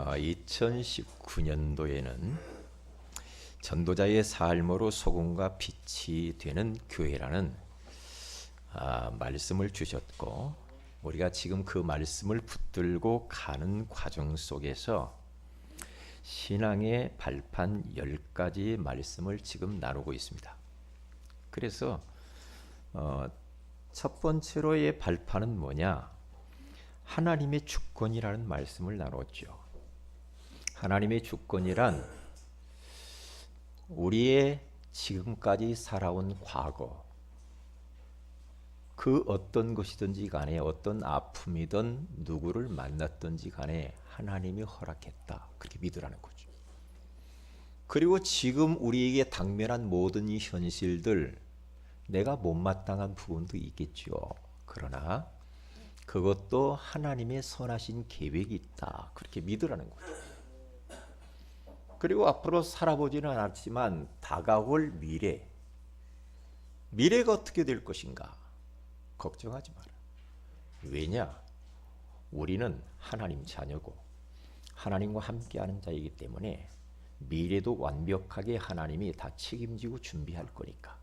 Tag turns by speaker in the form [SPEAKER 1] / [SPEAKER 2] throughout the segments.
[SPEAKER 1] 2019년도에는 전도자의 삶으로 소금과 빛이 되는 교회라는 말씀을 주셨고, 우리가 지금 그 말씀을 붙들고 가는 과정 속에서 신앙의 발판 10가지 말씀을 지금 나누고 있습니다. 그래서 첫 번째로의 발판은 뭐냐? 하나님의 주권이라는 말씀을 나눴죠. 하나님의 주권이란 우리의 지금까지 살아온 과거, 그 어떤 것이든지 간에, 어떤 아픔이든 누구를 만났든지 간에 하나님이 허락했다, 그렇게 믿으라는 거죠. 그리고 지금 우리에게 당면한 모든 이 현실들, 내가 못마땅한 부분도 있겠죠. 그러나 그것도 하나님의 선하신 계획이 있다, 그렇게 믿으라는 거죠. 그리고 앞으로 살아보지는 않았지만 다가올 미래가 어떻게 될 것인가 걱정하지 마라. 왜냐? 우리는 하나님 자녀고 하나님과 함께하는 자이기 때문에 미래도 완벽하게 하나님이 다 책임지고 준비할 거니까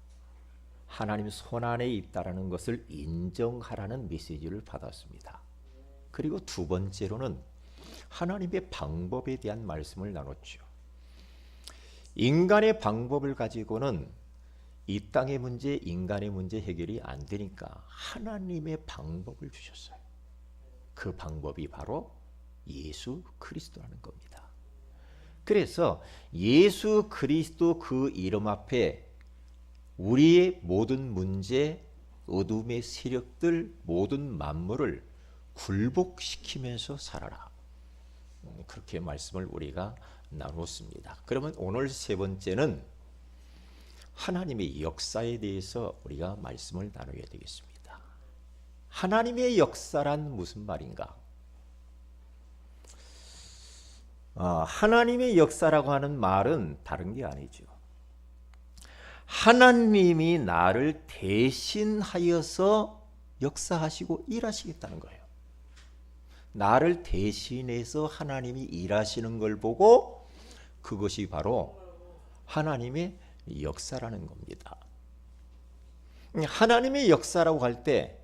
[SPEAKER 1] 하나님 손안에 있다라는 것을 인정하라는 메시지를 받았습니다. 그리고 두 번째로는 하나님의 방법에 대한 말씀을 나눴죠. 인간의 방법을 가지고는 이 땅의 문제, 인간의 문제 해결이 안 되니까 하나님의 방법을 주셨어요. 그 방법이 바로 예수 그리스도라는 겁니다. 그래서 예수 그리스도 그 이름 앞에 우리의 모든 문제, 어둠의 세력들, 모든 만물을 굴복시키면서 살아라, 그렇게 말씀을 우리가 나눴습니다. 그러면 오늘 세 번째는 하나님의 역사에 대해서 우리가 말씀을 나눠야 되겠습니다. 하나님의 역사란 무슨 말인가? 하나님의 역사라고 하는 말은 다른 게 아니죠. 하나님이 나를 대신하여서 역사하시고 일하시겠다는 거예요. 나를 대신해서 하나님이 일하시는 걸 보고 그것이 바로 하나님의 역사라는 겁니다. 하나님의 역사라고 할 때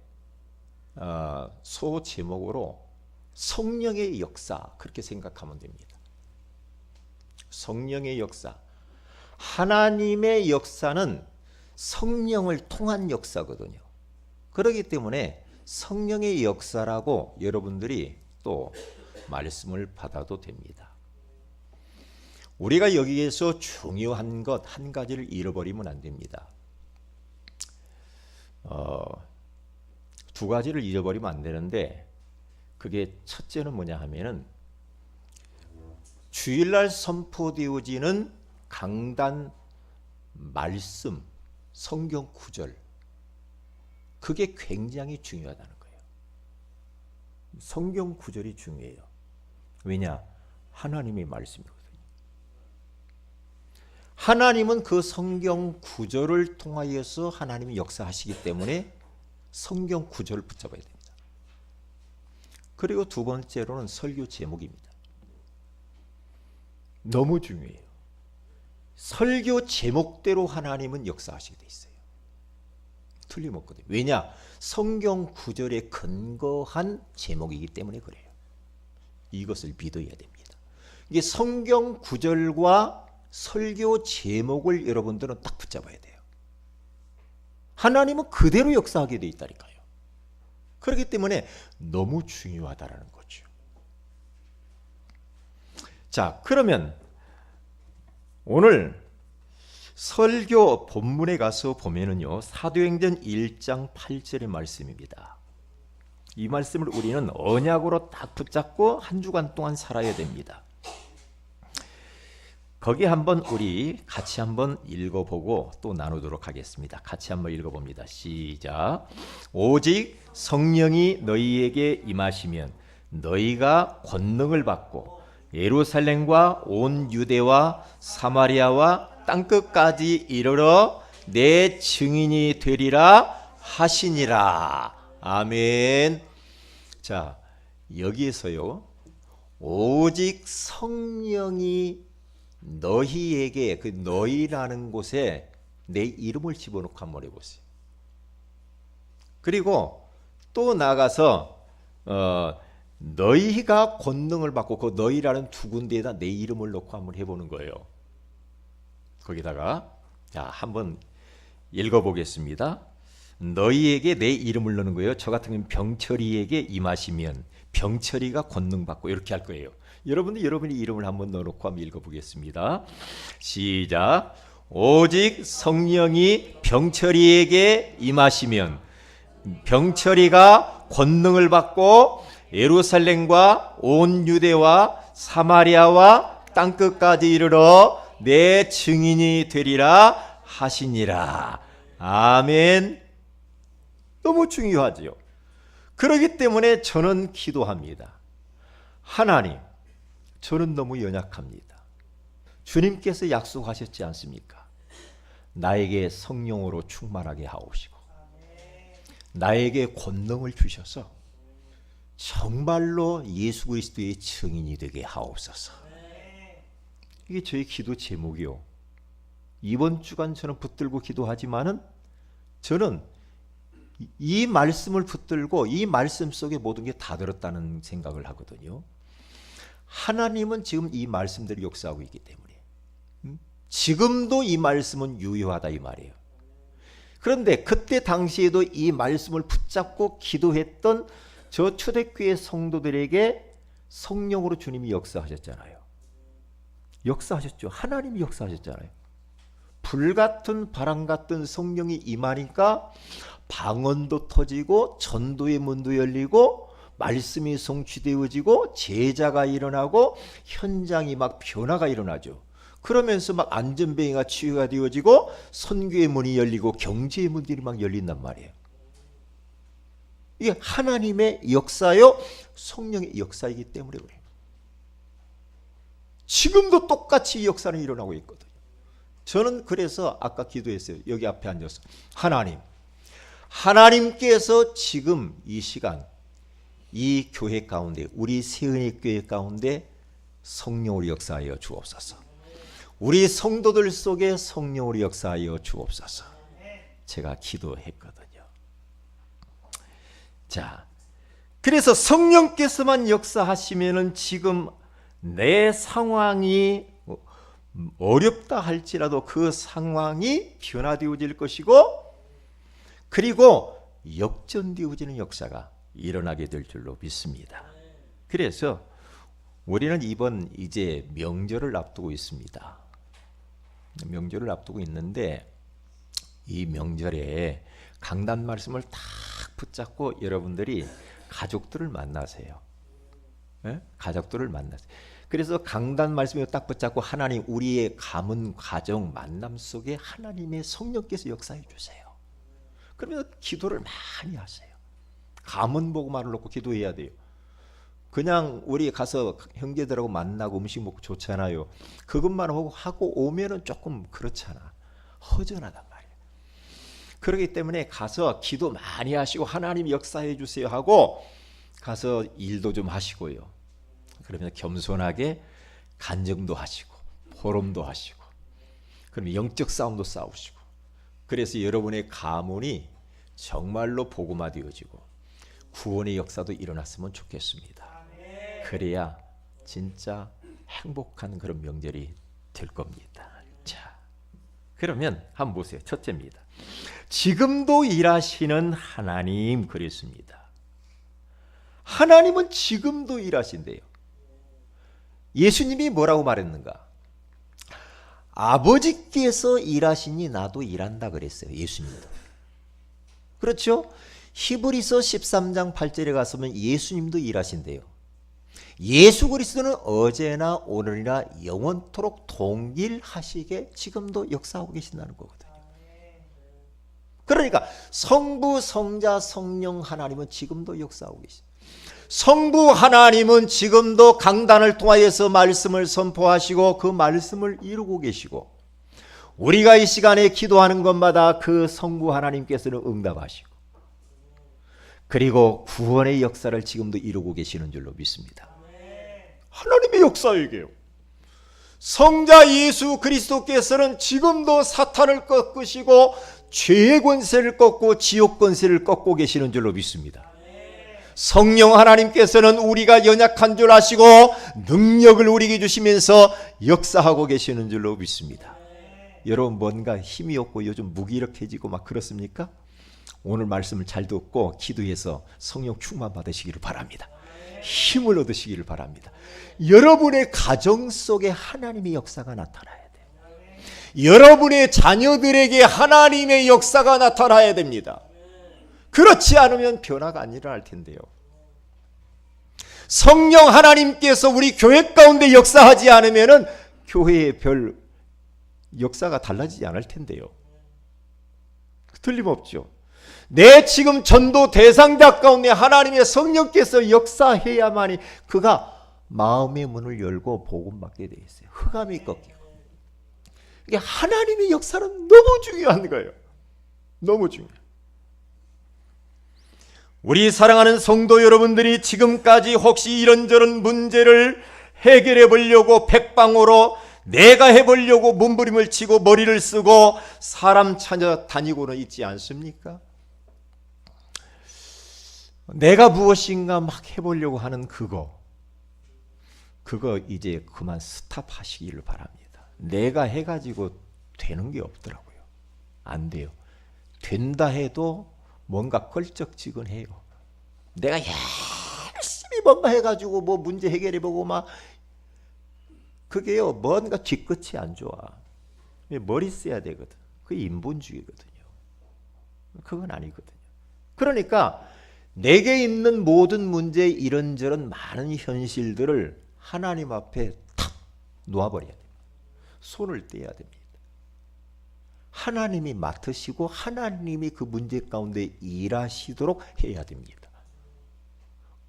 [SPEAKER 1] 소제목으로 성령의 역사, 그렇게 생각하면 됩니다. 성령의 역사. 하나님의 역사는 성령을 통한 역사거든요. 그렇기 때문에 성령의 역사라고 여러분들이 또 말씀을 받아도 됩니다. 우리가 여기에서 중요한 것 한 가지를 잃어버리면 안 됩니다. 두 가지를 잃어버리면 안 되는데, 그게 첫째는 뭐냐 하면은 주일날 선포되어지는 강단 말씀, 성경 구절, 그게 굉장히 중요하다는 거예요. 성경 구절이 중요해요. 왜냐? 하나님의 말씀이거든요. 하나님은 그 성경 구절을 통하여서 하나님이 역사하시기 때문에 성경 구절을 붙잡아야 됩니다. 그리고 두 번째로는 설교 제목입니다. 너무 중요해요. 설교 제목대로 하나님은 역사하시게 돼 있어요. 틀림없거든요. 왜냐? 성경 구절에 근거한 제목이기 때문에 그래요. 이것을 믿어야 됩니다. 이게 성경 구절과 설교 제목을 여러분들은 딱 붙잡아야 돼요. 하나님은 그대로 역사하게 돼 있다니까요. 그렇기 때문에 너무 중요하다라는 거죠. 자, 그러면 오늘 설교 본문에 가서 보면은요, 사도행전 1장 8절의 말씀입니다. 이 말씀을 우리는 언약으로 딱 붙잡고 한 주간 동안 살아야 됩니다. 거기 한번 우리 같이 한번 읽어보고 또 나누도록 하겠습니다. 같이 한번 읽어봅니다. 시작. 오직 성령이 너희에게 임하시면 너희가 권능을 받고 예루살렘과 온 유대와 사마리아와 땅끝까지 이르러 내 증인이 되리라 하시니라. 아멘. 자, 여기에서요, 오직 성령이 너희에게, 그 너희라는 곳에 내 이름을 집어넣고 한번 해보세요. 그리고 또 나가서 너희가 권능을 받고 그 너희라는 두 군데에다 내 이름을 넣고 한번 해보는 거예요. 거기다가 자 한번 읽어보겠습니다. 너희에게 내 이름을 넣는 거예요. 저 같은 경우는 병철이에게 임하시면 병철이가 권능 받고 이렇게 할 거예요. 여러분이 이름을 한번 넣어놓고 한번 읽어보겠습니다. 시작. 오직 성령이 병철이에게 임하시면 병철이가 권능을 받고 예루살렘과 온 유대와 사마리아와 땅끝까지 이르러 내 증인이 되리라 하시니라. 아멘. 너무 중요하지요. 그렇기 때문에 저는 기도합니다. 하나님, 저는 너무 연약합니다. 주님께서 약속하셨지 않습니까? 나에게 성령으로 충만하게 하옵시고 나에게 권능을 주셔서 정말로 예수 그리스도의 증인이 되게 하옵소서. 이게 저의 기도 제목이요. 이번 주간 저는 붙들고 기도하지만은 저는 이 말씀을 붙들고 이 말씀 속에 모든 게 다 들었다는 생각을 하거든요. 하나님은 지금 이 말씀들이 역사하고 있기 때문에 지금도 이 말씀은 유효하다 이 말이에요. 그런데 그때 당시에도 이 말씀을 붙잡고 기도했던 저 초대교회 성도들에게 성령으로 주님이 역사하셨잖아요. 역사하셨죠. 하나님이 역사하셨잖아요. 불같은 바람 같은 성령이 임하니까 방언도 터지고 전도의 문도 열리고 말씀이 성취되어지고 제자가 일어나고 현장이 막 변화가 일어나죠. 그러면서 막 안전병이가 치유가 되어지고 선교의 문이 열리고 경제의 문들이 막 열린단 말이에요. 이게 하나님의 역사요, 성령의 역사이기 때문에 그래요. 지금도 똑같이 이 역사는 일어나고 있거든요. 저는 그래서 아까 기도했어요. 여기 앞에 앉아서 하나님께서 지금 이 시간 이 교회 가운데 우리 세은의 교회 가운데 성령으로 역사하여 주옵소서. 우리 성도들 속에 성령으로 역사하여 주옵소서. 제가 기도했거든요. 자, 그래서 성령께서만 역사하시면은 지금 내 상황이 어렵다 할지라도 그 상황이 변화되어질 것이고 그리고 역전되어지는 역사가 일어나게 될 줄로 믿습니다. 그래서 우리는 이번 이제 명절을 앞두고 있습니다. 명절을 앞두고 있는데 이 명절에 강단 말씀을 딱 붙잡고 여러분들이 가족들을 만나세요. 네? 가족들을 만나세요. 그래서 강단 말씀을 딱 붙잡고 하나님 우리의 가문 가정 만남 속에 하나님의 성령께서 역사해 주세요. 그러면 기도를 많이 하세요. 가문 복음만을 놓고 기도해야 돼요. 그냥 우리 가서 형제들하고 만나고 음식 먹고 좋잖아요. 그것만 하고 오면은 조금 그렇잖아. 허전하단 말이에요. 그렇기 때문에 가서 기도 많이 하시고 하나님 역사해 주세요 하고 가서 일도 좀 하시고요. 그러면 겸손하게 간증도 하시고 포럼도 하시고 그러면 영적 싸움도 싸우시고 그래서 여러분의 가문이 정말로 복음화되어지고 구원의 역사도 일어났으면 좋겠습니다. 그래야 진짜 행복한 그런 명절이 될 겁니다. 자, 그러면 한번 보세요. 첫째입니다. 지금도 일하시는 하나님 그랬습니다. 하나님은 지금도 일하신대요. 예수님이 뭐라고 말했는가? 아버지께서 일하시니 나도 일한다 그랬어요. 예수님도. 그렇죠? 히브리서 13장 8절에 가서면 예수님도 일하신대요. 예수 그리스도는 어제나 오늘이나 영원토록 동일하시게 지금도 역사하고 계신다는 거거든요. 그러니까 성부, 성자, 성령 하나님은 지금도 역사하고 계십니다. 성부 하나님은 지금도 강단을 통하여서 말씀을 선포하시고 그 말씀을 이루고 계시고 우리가 이 시간에 기도하는 것마다 그 성부 하나님께서는 응답하시고 그리고 구원의 역사를 지금도 이루고 계시는 줄로 믿습니다. 하나님의 역사이게요. 성자 예수 그리스도께서는 지금도 사탄을 꺾으시고 죄의 권세를 꺾고 지옥 권세를 꺾고 계시는 줄로 믿습니다. 성령 하나님께서는 우리가 연약한 줄 아시고 능력을 우리에게 주시면서 역사하고 계시는 줄로 믿습니다. 여러분 뭔가 힘이 없고 요즘 무기력해지고 막 그렇습니까? 오늘 말씀을 잘 듣고 기도해서 성령 충만 받으시기를 바랍니다. 힘을 얻으시기를 바랍니다. 여러분의 가정 속에 하나님의 역사가 나타나야 돼요. 여러분의 자녀들에게 하나님의 역사가 나타나야 됩니다. 그렇지 않으면 변화가 안 일어날 텐데요. 성령 하나님께서 우리 교회 가운데 역사하지 않으면 교회의 별 역사가 달라지지 않을 텐데요. 틀림없죠. 내 지금 전도 대상자 가운데 하나님의 성령께서 역사해야만이 그가 마음의 문을 열고 복음 받게 되어 있어요. 흑암이 꺾이고. 이게 하나님의 역사는 너무 중요한 거예요. 너무 중요해요. 우리 사랑하는 성도 여러분들이 지금까지 혹시 이런저런 문제를 해결해 보려고 백방으로 내가 해보려고 몸부림을 치고 머리를 쓰고 사람 찾아다니고는 있지 않습니까? 내가 무엇인가 막 해보려고 하는 그거 이제 그만 스탑하시기를 바랍니다. 내가 해가지고 되는 게 없더라고요. 안 돼요. 된다 해도 뭔가 껄쩍지근해요. 내가 열심히 뭔가 해가지고 뭐 문제 해결해보고 막 그게요 뭔가 뒤끝이 안 좋아. 머리 써야 되거든. 그게 인본주의거든요. 그건 아니거든요. 그러니까 내게 있는 모든 문제 이런저런 많은 현실들을 하나님 앞에 탁 놓아버려야 됩니다. 손을 떼야 됩니다. 하나님이 맡으시고 하나님이 그 문제 가운데 일하시도록 해야 됩니다.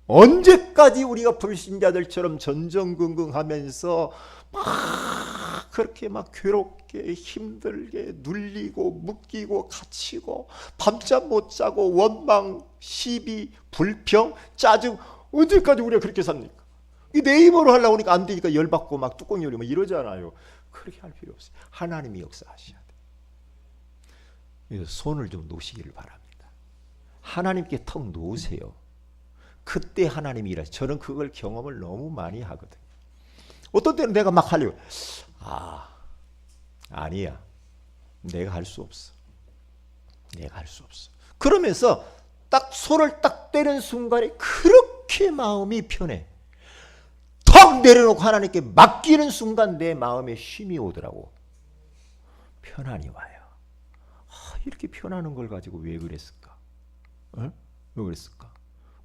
[SPEAKER 1] 언제까지 우리가 불신자들처럼 전전긍긍하면서 막 그렇게 막 괴롭게 힘들게 눌리고 묶이고 갇히고 밤잠 못 자고 원망, 시비, 불평, 짜증 언제까지 우리가 그렇게 삽니까? 내 힘으로 하려고 하니까 안 되니까 열받고 막 뚜껑 열리고 이러잖아요. 그렇게 할 필요 없어요. 하나님이 역사하셔야 돼요. 그래서 손을 좀 놓으시기를 바랍니다. 하나님께 턱 놓으세요. 그때 하나님이 일하셔요. 저는 그걸 경험을 너무 많이 하거든요. 어떤 때는 내가 막 하려고 아니야. 내가 할 수 없어. 내가 할 수 없어. 그러면서 딱 손을 딱 떼는 순간에 그렇게 마음이 편해. 턱 내려놓고 하나님께 맡기는 순간 내 마음에 쉼이 오더라고. 편안이 와요. 이렇게 편안한 걸 가지고 왜 그랬을까? 왜 그랬을까?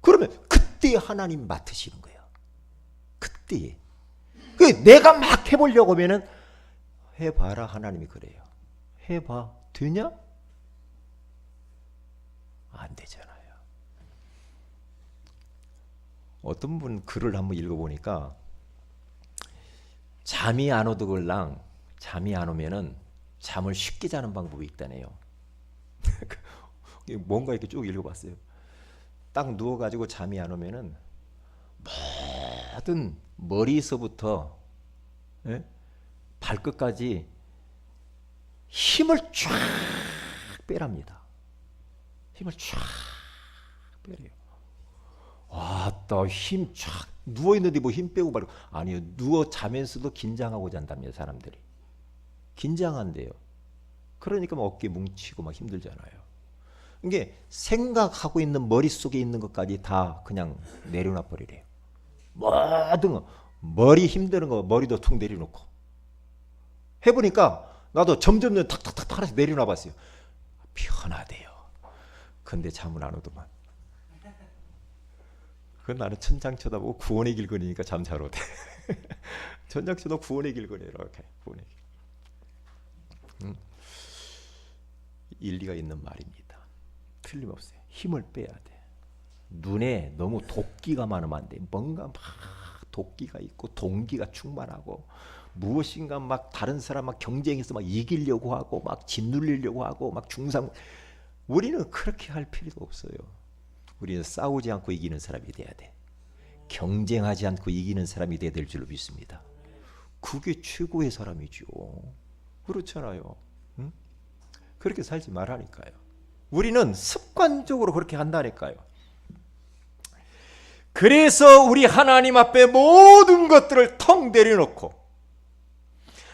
[SPEAKER 1] 그러면 그때 하나님 맡으시는 거예요. 그때. 내가 막 해보려고 하면은 해봐라 하나님이 그래요. 해봐. 되냐? 안 되잖아요. 어떤 분 글을 한번 읽어보니까 잠이 안 오더글랑 잠이 안 오면은 잠을 쉽게 자는 방법이 있다네요. 뭔가 이렇게 쭉 읽어봤어요. 딱 누워가지고 잠이 안 오면은 모든 머리에서부터 발끝까지 힘을 쫙 빼랍니다. 힘을 쫙 빼래요. 또 힘 쫙 누워있는데 뭐 힘 빼고 말고 아니요. 누워 자면서도 긴장하고 잔답니다. 사람들이 긴장한대요. 그러니까 막 어깨 뭉치고 막 힘들잖아요. 이게 생각하고 있는 머릿속에 있는 것까지 다 그냥 내려놔 버리래요. 모든 거 머리 힘드는 거 머리도 툭 내려놓고 해보니까 나도 점점 탁탁탁 하나씩 내려놔 봤어요. 편하대요. 근데 잠은 안 오더만. 그건 나는 천장 쳐다보고 구원의 길 거니까 잠 잘 오대. 천장 쳐다 구원의 길 거니 이렇게 구원의 길. 일리가 있는 말입니다. 틀림없어요. 힘을 빼야 돼. 눈에 너무 도끼가 많으면 안 돼. 뭔가 막 도끼가 있고 동기가 충만하고 무엇인가 막 다른 사람 막 경쟁해서 막 이기려고 하고 막 짓눌리려고 하고 막 중상. 우리는 그렇게 할 필요도 없어요. 우리는 싸우지 않고 이기는 사람이 돼야 돼. 경쟁하지 않고 이기는 사람이 돼야 될 줄로 믿습니다. 그게 최고의 사람이죠. 그렇잖아요. 응? 그렇게 살지 말라니까요. 우리는 습관적으로 그렇게 한다니까요. 그래서 우리 하나님 앞에 모든 것들을 텅 내려놓고,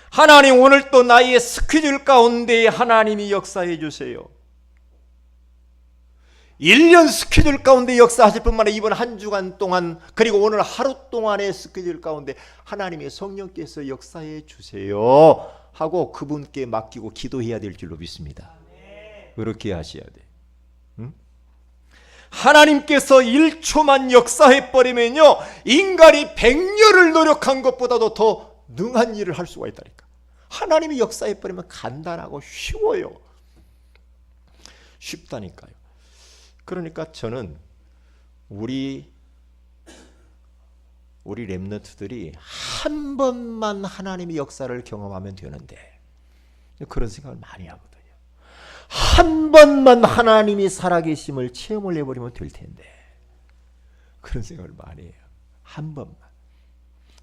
[SPEAKER 1] 하나님 오늘 또 나의 스케줄 가운데 하나님이 역사해 주세요. 1년 스케줄 가운데 역사하실 뿐만 아니라 이번 한 주간 동안, 그리고 오늘 하루 동안의 스케줄 가운데 하나님의 성령께서 역사해 주세요 하고 그분께 맡기고 기도해야 될 줄로 믿습니다. 그렇게 하셔야 돼. 응? 하나님께서 1초만 역사해 버리면요, 인간이 100년을 노력한 것보다도 더 능한 일을 할 수가 있다니까. 하나님이 역사해 버리면 간단하고 쉬워요. 쉽다니까요. 그러니까 저는 우리 렘넌트들이 한 번만 하나님의 역사를 경험하면 되는데, 그런 생각을 많이 하거든요. 한 번만 하나님이 살아계심을 체험을 해버리면 될 텐데, 그런 생각을 많이 해요. 한 번만.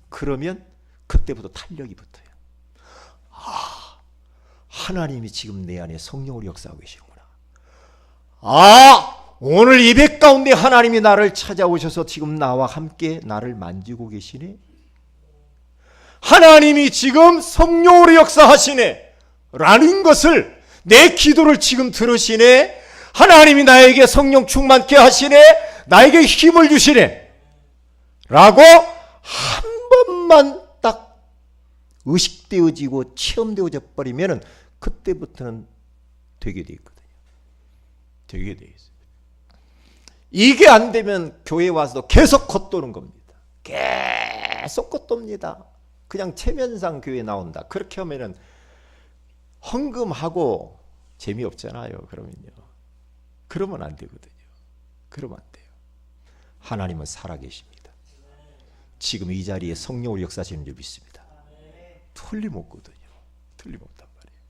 [SPEAKER 1] 그러면 그때부터 탄력이 붙어요. 아, 하나님이 지금 내 안에 성령으로 역사하고 계시구나. 아, 오늘 예배 가운데 하나님이 나를 찾아오셔서 지금 나와 함께 나를 만지고 계시네. 하나님이 지금 성령으로 역사하시네 라는 것을, 내 기도를 지금 들으시네. 하나님이 나에게 성령 충만케 하시네. 나에게 힘을 주시네 라고 한 번만 딱 의식되어지고 체험되어져 버리면 그때부터는 되게 돼 있거든요. 되게 돼 있어요. 이게 안 되면 교회 와서도 계속 겉도는 겁니다. 계속 겉돕니다. 그냥 체면상 교회 나온다. 그렇게 하면은 헌금하고 재미없잖아요. 그러면 안 되거든요. 그러면 안 돼요. 하나님은 살아계십니다. 지금 이 자리에 성령으로 역사하시는 줄 믿습니다. 틀림없거든요. 틀림없단 말이에요.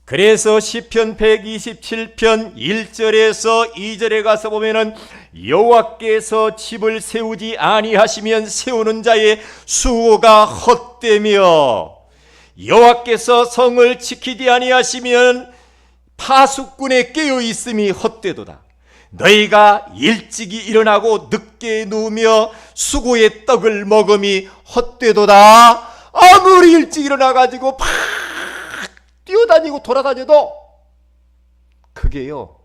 [SPEAKER 1] 그래서 시편 127편 1절에서 2절에 가서 보면은, 여호와께서 집을 세우지 아니하시면 세우는 자의 수고가 헛되며, 여호와께서 성을 지키지 아니하시면 파수꾼의 깨어 있음이 헛되도다. 너희가 일찍이 일어나고 늦게 누우며 수고의 떡을 먹음이 헛되도다. 아무리 일찍 일어나가지고 팍 뛰어다니고 돌아다녀도 그게요,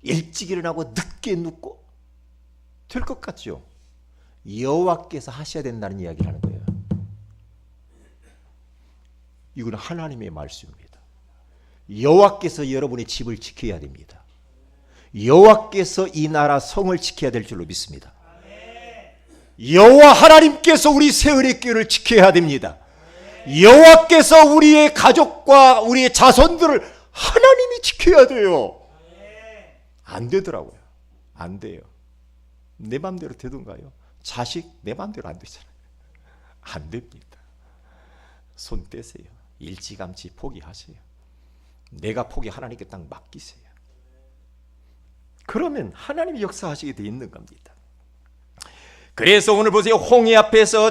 [SPEAKER 1] 일찍 일어나고 늦게 눕고 될 것 같죠? 여호와께서 하셔야 된다는 이야기를 하는 거예요. 이건 하나님의 말씀입니다. 여호와께서 여러분의 집을 지켜야 됩니다. 여호와께서 이 나라 성을 지켜야 될 줄로 믿습니다. 여호와 하나님께서 우리 세월의 교회를 지켜야 됩니다. 여호와께서 우리의 가족과 우리의 자손들을 하나님이 지켜야 돼요. 안 되더라고요. 안 돼요. 내 맘대로 되던가요? 자식 내 맘대로 안 되잖아요. 안 됩니다. 손 떼세요. 일찌감치 포기하세요. 내가 포기 하나님께 딱 맡기세요. 그러면 하나님이 역사하시게 돼 있는 겁니다. 그래서 오늘 보세요. 홍해 앞에서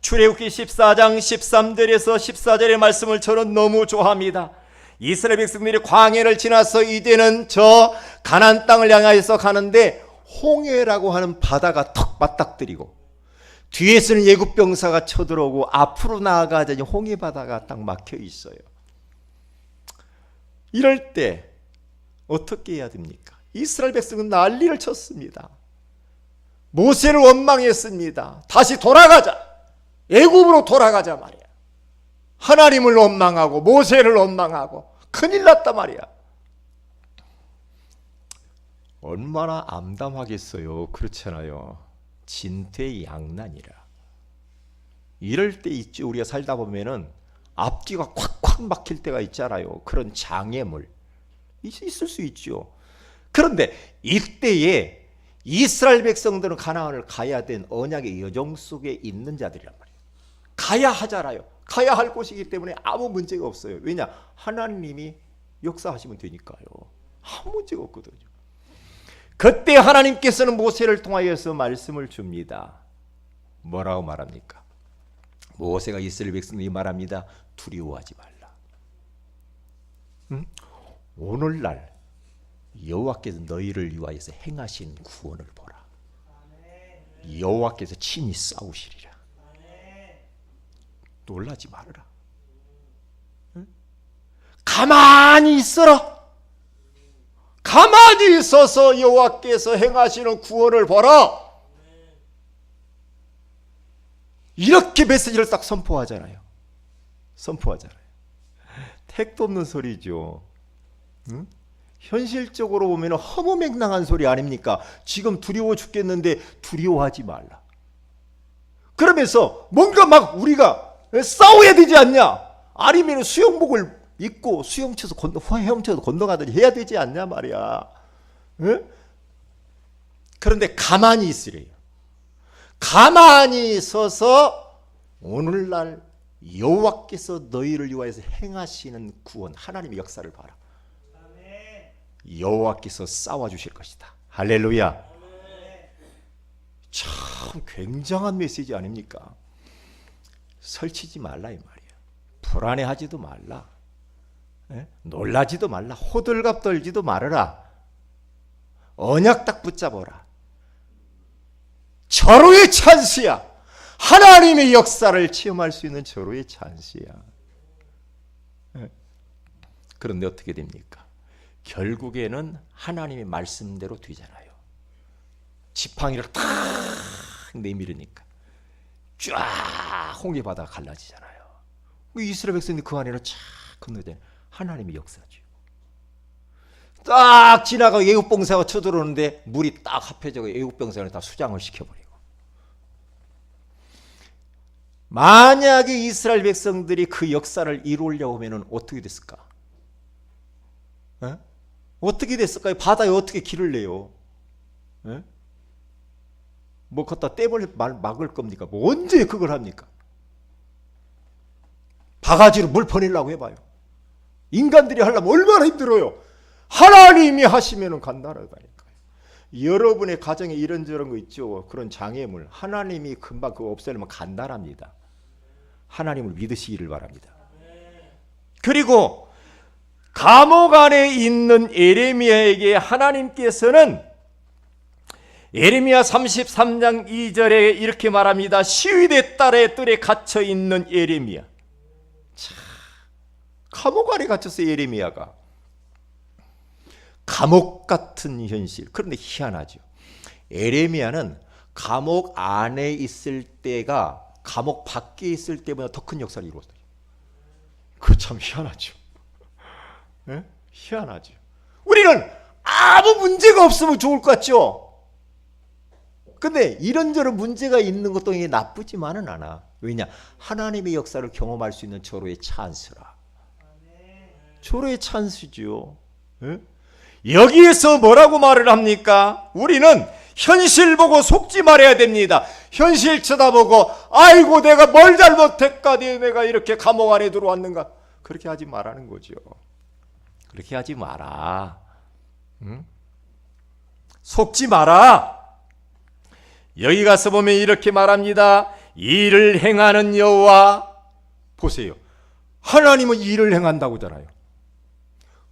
[SPEAKER 1] 출애굽기 14장 13절에서 14절의 말씀을 저는 너무 좋아합니다. 이스라엘 백성들이 광야를 지나서 이제는 저 가나안 땅을 향하여서 가는데, 홍해라고 하는 바다가 턱 맞닥뜨리고 뒤에서는 예굽 병사가 쳐들어오고 앞으로 나아가자니 홍해 바다가 딱 막혀 있어요. 이럴 때 어떻게 해야 됩니까? 이스라엘 백성은 난리를 쳤습니다. 모세를 원망했습니다. 다시 돌아가자, 애굽으로 돌아가자 말이야. 하나님을 원망하고 모세를 원망하고 큰일 났단 말이야. 얼마나 암담하겠어요. 그렇잖아요. 진퇴양난이라. 이럴 때 있죠. 우리가 살다 보면은 앞뒤가 콱콱 막힐 때가 있잖아요. 그런 장애물 있을 수 있죠. 그런데 이때에 이스라엘 백성들은 가나안을 가야 된 언약의 여정 속에 있는 자들이란 말이에요. 가야 하잖아요. 가야 할 곳이기 때문에 아무 문제가 없어요. 왜냐? 하나님이 역사하시면 되니까요. 아무 문제가 없거든요. 그때 하나님께서는 모세를 통하여서 말씀을 줍니다. 뭐라고 말합니까? 모세가 이스라엘 백성들이 말합니다. 두려워하지 말라. 오늘날 여호와께서 너희를 위하여서 행하신 구원을 보라. 여호와께서 친히 싸우시리라. 놀라지 말아라. 가만히 있어라. 가만히 있어서 여호와께서 행하시는 구원을 보라. 이렇게 메시지를 딱 선포하잖아요. 택도 없는 소리죠. 응? 현실적으로 보면 허무맹랑한 소리 아닙니까? 지금 두려워 죽겠는데 두려워하지 말라. 그러면서 뭔가 막 우리가 싸워야 되지 않냐? 아니면 수영복을 입고 헤엄쳐서 건너가든지 해야 되지 않냐 말이야. 응? 그런데 가만히 있으래요. 가만히 서서 오늘날 여호와께서 너희를 위하여서 행하시는 구원, 하나님의 역사를 봐라. 여호와께서 싸워주실 것이다. 할렐루야. 참 굉장한 메시지 아닙니까? 설치지 말라 이 말이야. 불안해하지도 말라. 놀라지도 말라. 호들갑 떨지도 말아라. 언약 딱 붙잡아라. 절호의 찬스야. 하나님의 역사를 체험할 수 있는 절호의 찬스야. 그런데 어떻게 됩니까? 결국에는 하나님의 말씀대로 되잖아요. 지팡이를 탁 내밀으니까 쫙 홍해 바다가 갈라지잖아요. 이스라엘 백성들이 그 안에는 쫙 건너야 하나님의 역사죠. 딱 지나가고 애국병사가 쳐들어오는데 물이 딱 합해져서 애국병사를 다 수장을 시켜버리고. 만약에 이스라엘 백성들이 그 역사를 이루려고 하면 어떻게 됐을까? 어떻게 됐을까요? 바다에 어떻게 길을 내요? 뭐 갖다 댐을 막을 겁니까? 뭐 언제 그걸 합니까? 바가지로 물 퍼내려고 해봐요. 인간들이 하려면 얼마나 힘들어요. 하나님이 하시면 간단하다니까요. 여러분의 가정에 이런저런 거 있죠. 그런 장애물 하나님이 금방 그거 없애려면 간단합니다. 하나님을 믿으시기를 바랍니다. 그리고 감옥 안에 있는 예레미야에게 하나님께서는 예레미야 33장 2절에 이렇게 말합니다. 시위대 딸의 뜰에 갇혀 있는 예레미야. 참, 감옥 안에 갇혔어요. 예레미야가. 감옥 같은 현실. 그런데 희한하죠. 예레미야는 감옥 안에 있을 때가 감옥 밖에 있을 때보다 더 큰 역사를 이루었어요. 그 참 희한하죠. 네? 희한하죠. 우리는 아무 문제가 없으면 좋을 것 같죠. 근데 이런저런 문제가 있는 것도 이게 나쁘지만은 않아. 왜냐? 하나님의 역사를 경험할 수 있는 절호의 찬스라. 절호의 찬스죠. 네? 여기에서 뭐라고 말을 합니까? 우리는 현실 보고 속지 말아야 됩니다. 현실 쳐다보고 아이고 내가 뭘 잘못했까 내가 이렇게 감옥 안에 들어왔는가. 그렇게 하지 말라는 거죠. 그렇게 하지 마라. 응? 속지 마라. 여기 가서 보면 이렇게 말합니다. 일을 행하는 여호와. 보세요. 하나님은 일을 행한다고잖아요.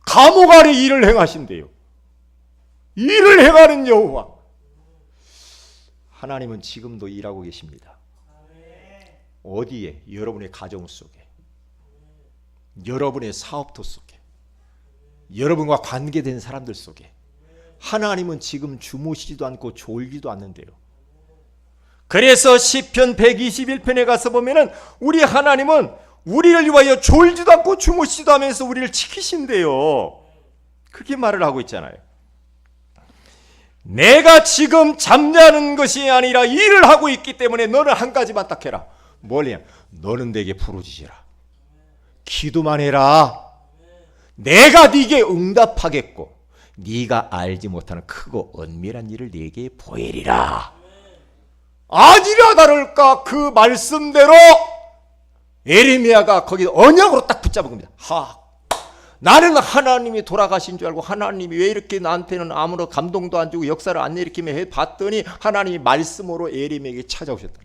[SPEAKER 1] 감옥 안에 일을 행하신대요. 일을 행하는 여호와. 하나님은 지금도 일하고 계십니다. 어디에? 여러분의 가정 속에, 여러분의 사업터 속에, 여러분과 관계된 사람들 속에. 하나님은 지금 주무시지도 않고 졸지도 않는데요. 그래서 시편 121편에 가서 보면은 우리 하나님은 우리를 위하여 졸지도 않고 주무시지도 않으면서 우리를 지키신대요. 그렇게 말을 하고 있잖아요. 내가 지금 잠자는 것이 아니라 일을 하고 있기 때문에 너는 한 가지만 딱 해라. 뭐냐? 너는 내게 부르짖으라. 기도만 해라. 내가 네게 응답하겠고 네가 알지 못하는 크고 은밀한 일을 네게 보이리라. 아니라 다를까 그 말씀대로 예레미야가 거기 언약으로 딱 붙잡은 겁니다. 나는 하나님이 돌아가신 줄 알고 하나님이 왜 이렇게 나한테는 아무런 감동도 안 주고 역사를 안 일으키며 해봤더니 하나님이 말씀으로 에림에게 찾아오셨다.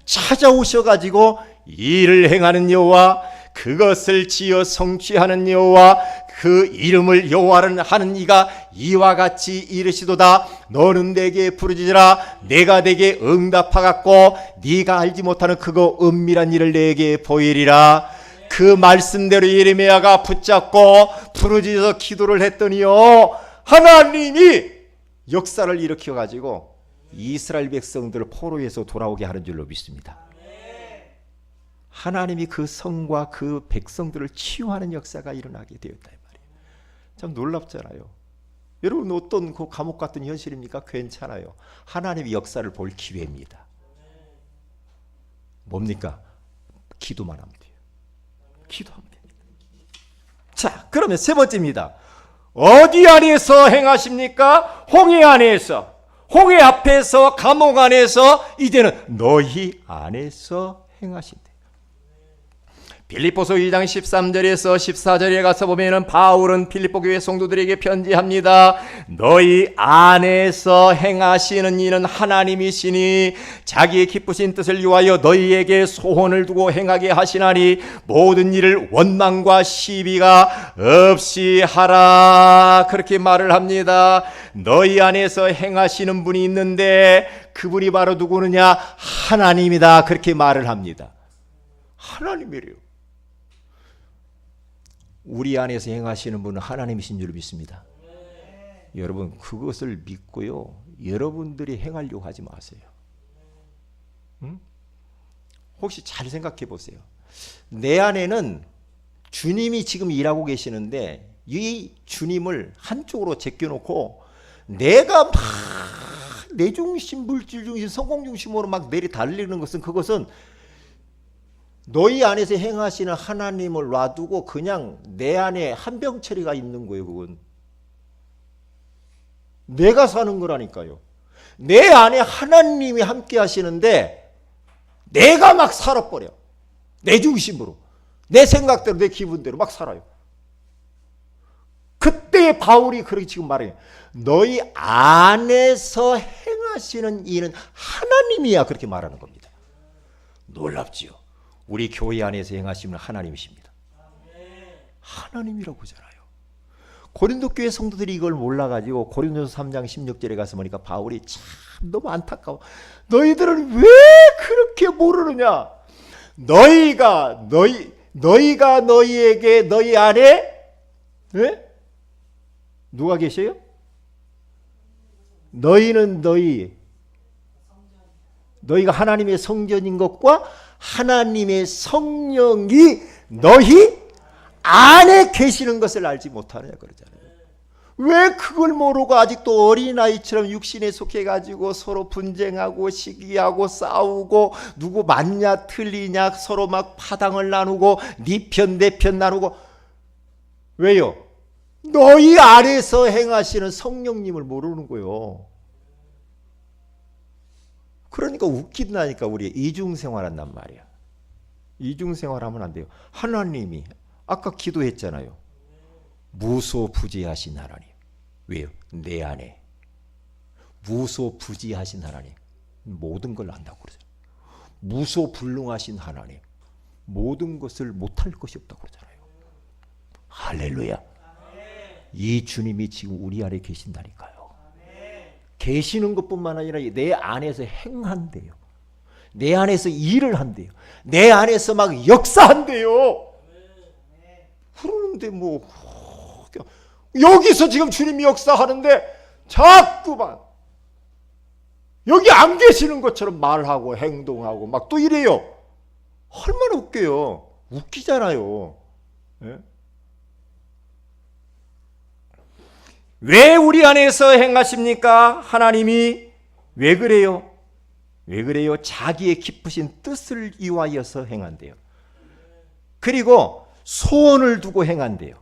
[SPEAKER 1] 찾아오셔가지고 일을 행하는 여호와, 그것을 지어 성취하는 여호와, 그 이름을 여호와를 하는 이가 이와 같이 이르시도다. 너는 내게 부르짖으라. 내가 내게 응답하겠고 네가 알지 못하는 그거 은밀한 일을 내게 보이리라. 그 말씀대로 예레미야가 붙잡고 부르짖어서 기도를 했더니요, 하나님이 역사를 일으켜 가지고 이스라엘 백성들을 포로에서 돌아오게 하는 줄로 믿습니다. 하나님이 그 성과 그 백성들을 치유하는 역사가 일어나게 되었다 이 말이에요. 참 놀랍잖아요. 여러분, 어떤 그 감옥 같은 현실입니까? 괜찮아요. 하나님의 역사를 볼 기회입니다. 뭡니까? 기도만 하면 돼요. 기도하면 됩니다. 자, 그러면 세 번째입니다. 어디 안에서 행하십니까? 홍해 안에서, 홍해 앞에서, 감옥 안에서, 이제는 너희 안에서 행하신대. 빌립보서 2장 13절에서 14절에 가서 보면은 바울은 빌립보 교회 성도들에게 편지합니다. 너희 안에서 행하시는 이는 하나님이시니 자기의 기쁘신 뜻을 위하여 너희에게 소원을 두고 행하게 하시나니 모든 일을 원망과 시비가 없이 하라. 그렇게 말을 합니다. 너희 안에서 행하시는 분이 있는데 그분이 바로 누구느냐? 하나님이다. 그렇게 말을 합니다. 하나님이래요. 우리 안에서 행하시는 분은 하나님이신 줄 믿습니다. 여러분, 그것을 믿고요, 여러분들이 행하려고 하지 마세요. 응? 혹시 잘 생각해 보세요. 내 안에는 주님이 지금 일하고 계시는데 이 주님을 한쪽으로 제껴놓고 내가 막 내 중심, 물질 중심, 성공 중심으로 막 내리 달리는 것은, 그것은 너희 안에서 행하시는 하나님을 놔두고 그냥 내 안에 한병처리가 있는 거예요. 그건 내가 사는 거라니까요. 내 안에 하나님이 함께 하시는데 내가 막 살아버려. 내 중심으로, 내 생각대로, 내 기분대로 막 살아요. 그때 바울이 그렇게 지금 말해요. 너희 안에서 행하시는 이는 하나님이야. 그렇게 말하는 겁니다. 놀랍지요. 우리 교회 안에서 행하시는 하나님이십니다. 하나님이라고 하잖아요. 고린도 교회 성도들이 이걸 몰라가지고 고린도서 3장 16절에 가서 보니까 바울이 참 너무 안타까워. 너희들은 왜 그렇게 모르느냐? 너희가 너희에게 너희 안에 누가 계셔요? 너희는 너희가 하나님의 성전인 것과 하나님의 성령이 너희 안에 계시는 것을 알지 못하느냐 그러잖아요. 왜 그걸 모르고 아직도 어린아이처럼 육신에 속해가지고 서로 분쟁하고 시기하고 싸우고 누구 맞냐 틀리냐 서로 막 파당을 나누고 네 편 내 편 나누고. 왜요? 너희 안에서 행하시는 성령님을 모르는 거예요. 그러니까 웃긴다니까. 우리 이중생활한단 말이야. 이중생활하면 안 돼요. 하나님이 아까 기도했잖아요. 무소부지하신 하나님. 왜요? 내 안에 무소부지하신 하나님, 모든 걸 안다고 그러잖아요. 무소불능하신 하나님, 모든 것을 못할 것이 없다고 그러잖아요. 할렐루야. 이 주님이 지금 우리 안에 계신다니까요. 계시는 것뿐만 아니라 내 안에서 행한대요. 내 안에서 일을 한대요. 내 안에서 막 역사한대요. 그러는데 뭐 여기서 지금 주님이 역사하는데 자꾸만 여기 안 계시는 것처럼 말하고 행동하고 막 또 이래요. 얼마나 웃겨요. 웃기잖아요. 예? 왜 우리 안에서 행하십니까? 하나님이 왜 그래요? 왜 그래요? 자기의 기쁘신 뜻을 위하여서 행한대요. 그리고 소원을 두고 행한대요.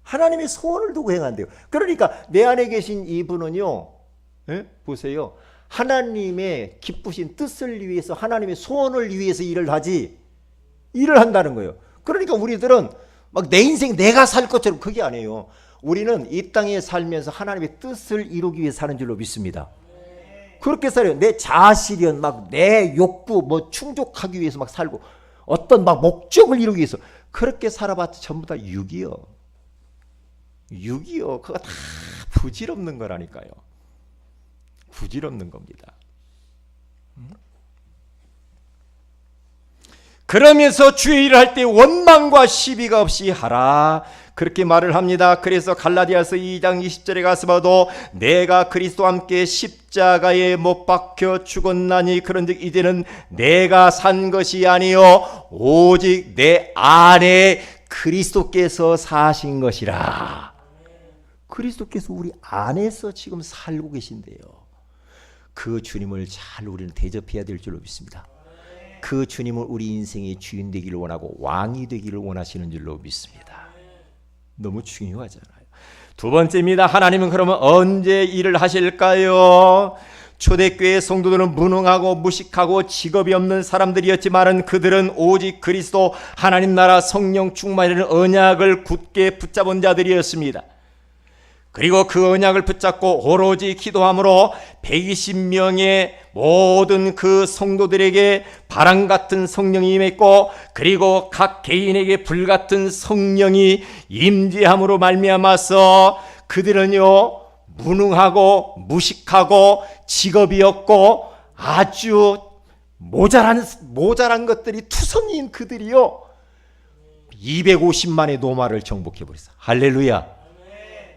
[SPEAKER 1] 하나님이 소원을 두고 행한대요. 그러니까 내 안에 계신 이분은요, 보세요. 하나님의 기쁘신 뜻을 위해서, 하나님의 소원을 위해서 일을 한다는 거예요. 그러니까 우리들은 막 내 인생 내가 살 것처럼 그게 아니에요. 우리는 이 땅에 살면서 하나님의 뜻을 이루기 위해 사는 줄로 믿습니다. 그렇게 살아요. 내 자아실현, 막 내 욕구 뭐 충족하기 위해서 막 살고 어떤 막 목적을 이루기 위해서 그렇게 살아봤자 전부 다 육이요. 육이요. 그거 다 부질없는 거라니까요. 부질없는 겁니다. 그러면서 주의 일을 할 때 원망과 시비가 없이 하라. 그렇게 말을 합니다. 그래서 갈라디아서 2장 20절에 가서 봐도 내가 그리스도와 함께 십자가에 못 박혀 죽었나니 그런즉 이제는 내가 산 것이 아니요 오직 내 안에 그리스도께서 사신 것이라. 그리스도께서 우리 안에서 지금 살고 계신데요. 그 주님을 잘 우리는 대접해야 될 줄로 믿습니다. 그 주님은 우리 인생의 주인 되기를 원하고 왕이 되기를 원하시는 줄로 믿습니다. 너무 중요하잖아요. 두 번째입니다. 하나님은 그러면 언제 일을 하실까요? 초대교회 성도들은 무능하고 무식하고 직업이 없는 사람들이었지만 그들은 오직 그리스도 하나님 나라 성령 충만이라는 언약을 굳게 붙잡은 자들이었습니다. 그리고 그 언약을 붙잡고 오로지 기도함으로 120명의 모든 그 성도들에게 바람 같은 성령이 임했고 그리고 각 개인에게 불같은 성령이 임재함으로 말미암아서 그들은요 무능하고 무식하고 직업이 없고 아주 모자란 것들이 투성이인 그들이요 250만의 노마를 정복해버렸어. 할렐루야.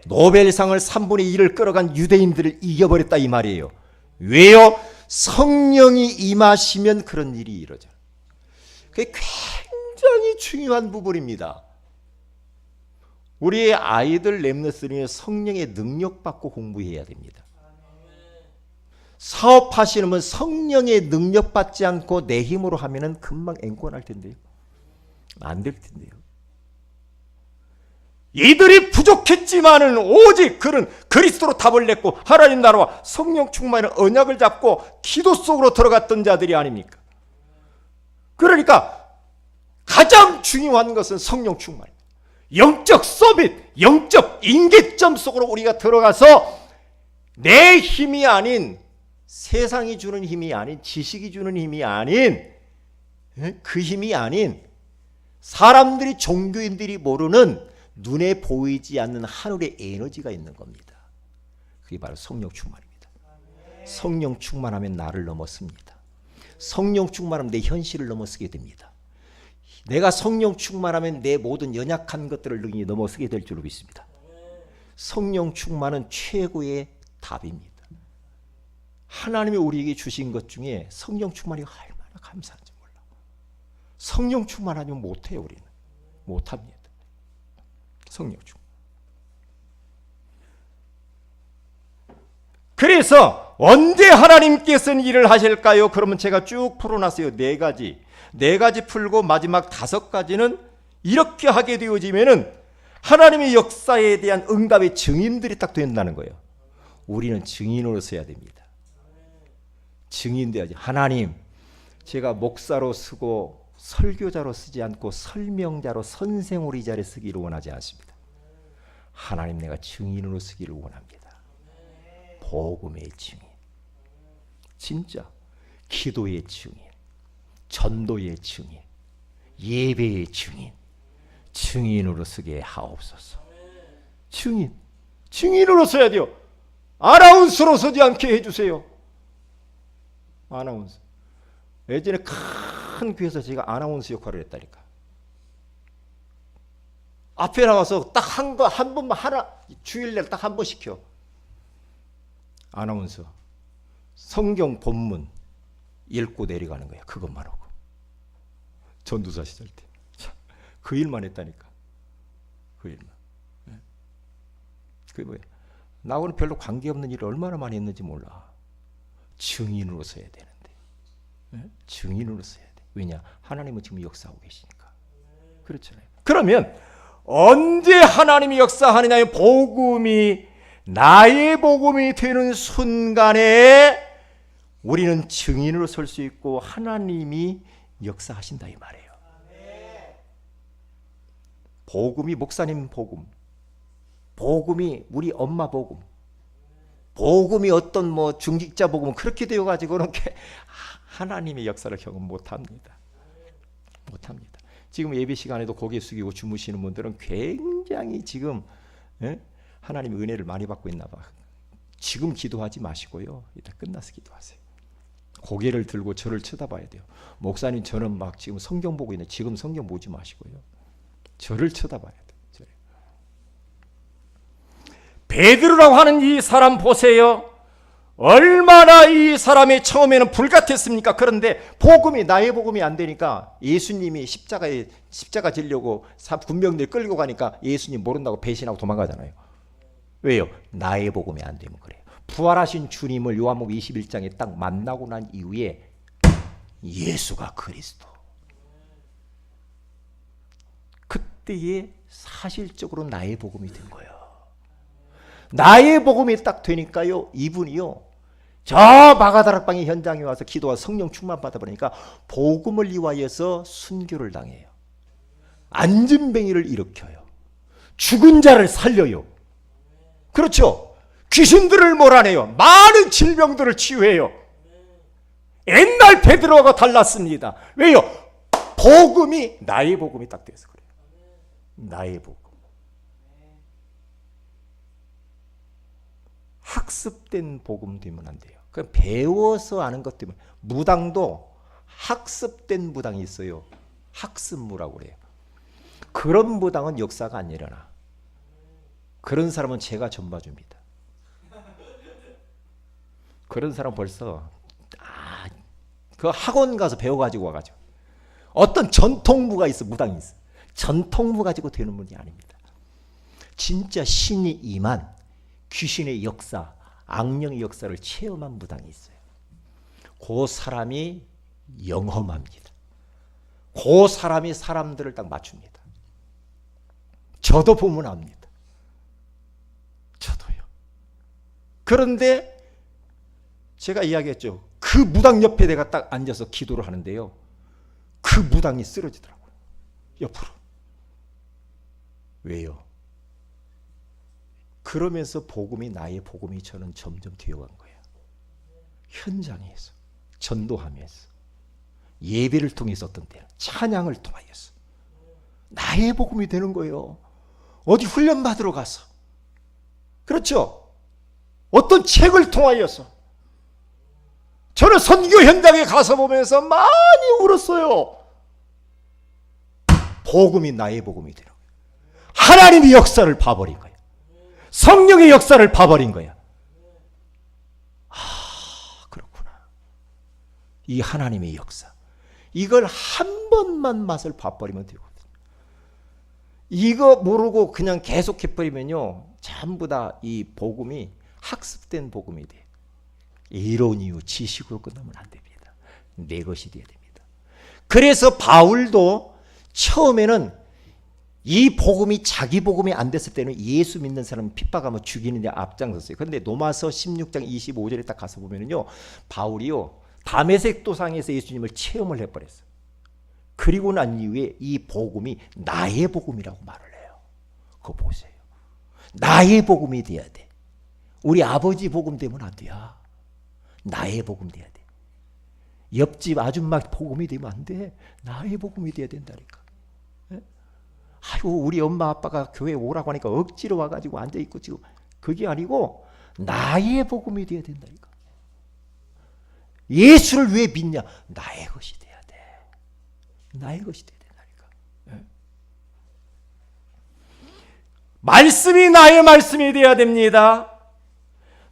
[SPEAKER 1] 노벨상을 3분의 1을 끌어간 유대인들을 이겨버렸다 이 말이에요. 왜요? 성령이 임하시면 그런 일이 이루어져요. 그게 굉장히 중요한 부분입니다. 우리의 아이들 렘넌트는 성령의 능력 받고 공부해야 됩니다. 사업하시는 분 성령의 능력 받지 않고 내 힘으로 하면은 금방 앵권할 텐데요. 안 될 텐데요. 이들이 부족했지만은 오직 그는 그리스도로 답을 냈고 하나님 나라와 성령 충만의 언약을 잡고 기도 속으로 들어갔던 자들이 아닙니까? 그러니까 가장 중요한 것은 성령 충만입니다. 영적 서밋, 영적 임계점 속으로 우리가 들어가서 내 힘이 아닌 세상이 주는 힘이 아닌 지식이 주는 힘이 아닌 그 힘이 아닌 사람들이 종교인들이 모르는 눈에 보이지 않는 하늘의 에너지가 있는 겁니다. 그게 바로 성령 충만입니다. 성령 충만하면 나를 넘어섭니다. 성령 충만하면 내 현실을 넘어서게 됩니다. 내가 성령 충만하면 내 모든 연약한 것들을 능히 넘어서게 될 줄로 믿습니다. 성령 충만은 최고의 답입니다. 하나님이 우리에게 주신 것 중에 성령 충만이 얼마나 감사한지 몰라. 성령 충만하면 못해요. 우리는 못합니다. 성령 충만. 그래서 언제 하나님께서는 일을 하실까요? 그러면 제가 쭉 풀어놨어요. 네 가지 풀고 마지막 5가지는 이렇게 하게 되어지면은 하나님의 역사에 대한 응답의 증인들이 딱 된다는 거예요. 우리는 증인으로서 해야 됩니다. 증인 돼야지. 하나님, 제가 목사로 쓰고 설교자로 쓰지 않고 설명자로 선생으로 이 자리에 쓰기를 원하지 않습니다. 하나님, 내가 증인으로 쓰기를 원합니다. 복음의 증인, 진짜 기도의 증인, 전도의 증인, 예배의 증인, 증인으로 쓰게 하옵소서. 증인으로 써야 돼요. 아나운서로 서지 않게 해주세요. 아나운서. 예전에 큰 교회에서 제가 아나운서 역할을 했다니까. 앞에 나와서 딱 한 번만 하나, 주일날 딱 한 번 시켜. 아나운서. 성경 본문 읽고 내려가는 거야. 그것만 하고. 전도사 시절 때. 그 일만 했다니까. 그 일만. 그게 뭐야? 나하고는 별로 관계없는 일을 얼마나 많이 했는지 몰라. 증인으로 써야 되는데. 증인으로 써야 돼. 왜냐? 하나님은 지금 역사하고 계시니까. 그렇잖아요. 그러면 언제 하나님이 역사하느냐의 복음이 나의 복음이 되는 순간에 우리는 증인으로 설 수 있고 하나님이 역사하신다 이 말이에요. 복음이 목사님 복음, 복음이 우리 엄마 복음, 복음이 어떤 뭐 중직자 복음은 그렇게 되어가지고는 하나님의 역사를 경험 못합니다. 못합니다. 지금 예배 시간에도 고개 숙이고 주무시는 분들은 굉장히 지금 하나님의 은혜를 많이 받고 있나 봐. 지금 기도하지 마시고요. 이따 끝나서 기도하세요. 고개를 들고 저를 쳐다봐야 돼요. 목사님 저는 막 지금 성경 보고 있는데 지금 성경 보지 마시고요. 저를 쳐다봐야 돼요.
[SPEAKER 2] 베드로라고 하는 이 사람 보세요. 얼마나 이 사람이 처음에는 불같았습니까?
[SPEAKER 1] 그런데 복음이 나의 복음이 안 되니까 예수님이 십자가 지려고 군병들 끌고 가니까 예수님 모른다고 배신하고 도망가잖아요. 왜요? 나의 복음이 안 되면 그래요. 부활하신 주님을 요한복음 21장에 딱 만나고 난 이후에 예수가 그리스도. 그때에 사실적으로 나의 복음이 된 거예요. 나의 복음이 딱 되니까요, 이분이요, 저 마가다락방의 현장에 와서 기도와 성령 충만 받아버리니까 복음을 위하여서 순교를 당해요. 안진뱅이를 일으켜요. 죽은 자를 살려요. 그렇죠. 귀신들을 몰아내요. 많은 질병들을 치유해요. 옛날 베드로가 달랐습니다. 왜요? 복음이 나의 복음이 딱 돼서 그래요. 나의 복음. 학습된 복음 되면 안 돼요. 그냥 배워서 아는 것 때문에. 무당도 학습된 무당이 있어요. 학습무라고 그래요. 그런 무당은 역사가 안 일어나. 그런 사람은 제가 전봐줍니다. 그런 사람 벌써 그 학원 가서 배워가지고 와가지고 어떤 전통무가 있어. 무당이 있어. 전통무 가지고 되는 분이 아닙니다. 진짜 신이 임한 귀신의 역사, 악령의 역사를 체험한 무당이 있어요. 그 사람이 영험합니다. 그 사람이 사람들을 딱 맞춥니다. 저도 보면 압니다. 저도요. 그런데 제가 이야기했죠. 그 무당 옆에 내가 딱 앉아서 기도를 하는데요, 그 무당이 쓰러지더라고요. 옆으로. 왜요? 그러면서 복음이 나의 복음이 저는 점점 되어간 거예요. 현장에서, 전도하면서, 예배를 통해서 어떤 때는 찬양을 통하여서 나의 복음이 되는 거예요. 어디 훈련 받으러 가서, 그렇죠? 어떤 책을 통하여서. 저는 선교 현장에 가서 보면서 많이 울었어요. 복음이 나의 복음이 되는 거예요. 하나님의 역사를 봐버린 거예요. 성령의 역사를 봐버린 거야. 그렇구나. 이 하나님의 역사. 이걸 한 번만 맛을 봐버리면 되거든요. 이거 모르고 그냥 계속 해버리면요, 전부 다 이 복음이 학습된 복음이 돼. 이론 이유 지식으로 끝나면 안 됩니다. 내 것이 돼야 됩니다. 그래서 바울도 처음에는 이 복음이 자기 복음이 안 됐을 때는 예수 믿는 사람 핍박하면 죽이는 데 앞장섰어요. 그런데 로마서 16장 25절에 딱 가서 보면요, 바울이요, 다메섹 도상에서 예수님을 체험을 해버렸어요. 그리고 난 이후에 이 복음이 나의 복음이라고 말을 해요. 그거 보세요. 나의 복음이 돼야 돼. 우리 아버지 복음 되면 안 돼요. 나의 복음 돼야 돼. 옆집 아줌마 복음이 되면 안 돼. 나의 복음이 돼야 된다니까. 아이고, 우리 엄마 아빠가 교회 오라고 하니까 억지로 와가지고 앉아있고 지금, 그게 아니고 나의 복음이 돼야 된다니까. 예수를 왜 믿냐? 나의 것이 돼야 돼. 나의 것이 돼야 된다니까.
[SPEAKER 2] 말씀이 나의 말씀이 돼야 됩니다.